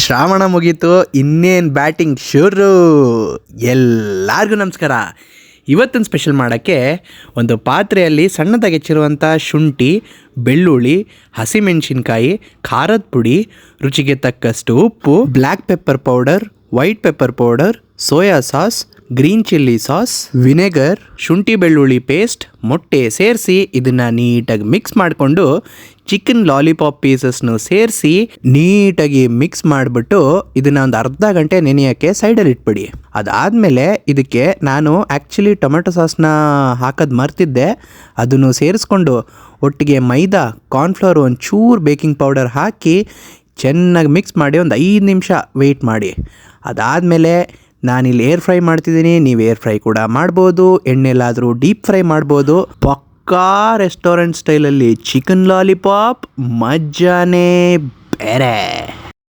ಶ್ರಾವಣ ಮುಗೀತು, ಇನ್ನೇನು ಬ್ಯಾಟಿಂಗ್ ಶುರು. ಎಲ್ಲರಿಗೂ ನಮಸ್ಕಾರ. ಇವತ್ತಿನ ಸ್ಪೆಷಲ್ ಮಾಡೋಕ್ಕೆ ಒಂದು ಪಾತ್ರೆಯಲ್ಲಿ ಸಣ್ಣದಾಗಿ ಹೆಚ್ಚಿರುವಂಥ ಶುಂಠಿ, ಬೆಳ್ಳುಳ್ಳಿ, ಹಸಿಮೆಣಸಿನ್ಕಾಯಿ, ಖಾರದ ಪುಡಿ, ರುಚಿಗೆ ತಕ್ಕಷ್ಟು ಉಪ್ಪು, black pepper powder, white pepper powder, soya sauce, green chilli sauce, vinegar, ಶುಂಠಿ ಬೆಳ್ಳುಳ್ಳಿ ಪೇಸ್ಟ್, ಮೊಟ್ಟೆ ಸೇರಿಸಿ ಇದನ್ನು ನೀಟಾಗಿ ಮಿಕ್ಸ್ ಮಾಡಿಕೊಂಡು ಚಿಕನ್ ಲಾಲಿಪಾಪ್ ಪೀಸಸ್ನು ಸೇರಿಸಿ ನೀಟಾಗಿ ಮಿಕ್ಸ್ ಮಾಡಿಬಿಟ್ಟು ಇದನ್ನು ಒಂದು ಅರ್ಧ ಗಂಟೆ ನೆನೆಯೋಕ್ಕೆ ಸೈಡಲ್ಲಿ ಇಟ್ಬಿಡಿ. ಅದಾದಮೇಲೆ ಇದಕ್ಕೆ ನಾನು ಆ್ಯಕ್ಚುಲಿ ಟೊಮೆಟೊ ಸಾಸ್ನ ಹಾಕೋದು ಮರ್ತಿದ್ದೆ. ಅದನ್ನು ಸೇರಿಸ್ಕೊಂಡು ಒಟ್ಟಿಗೆ ಮೈದಾ, ಕಾರ್ನ್ಫ್ಲವರ್, ಒಂಚೂರು ಬೇಕಿಂಗ್ ಪೌಡರ್ ಹಾಕಿ ಚೆನ್ನಾಗಿ ಮಿಕ್ಸ್ ಮಾಡಿ ಒಂದು 5 ನಿಮಿಷ ವೆಯ್ಟ್ ಮಾಡಿ. ಅದಾದಮೇಲೆ ನಾನಿಲ್ಲಿ ಏರ್ ಫ್ರೈ ಮಾಡ್ತಿದ್ದೀನಿ. ನೀವು ಏರ್ ಫ್ರೈ ಕೂಡ ಮಾಡ್ಬೋದು, ಎಣ್ಣೆಲಾದರೂ ಡೀಪ್ ಫ್ರೈ ಮಾಡ್ಬೋದು. ಪಕ್ಕಾ ರೆಸ್ಟೋರೆಂಟ್ ಸ್ಟೈಲಲ್ಲಿ ಚಿಕನ್ ಲಾಲಿಪಾಪ್ ಮಜಾನೇ ಬೇರೆ.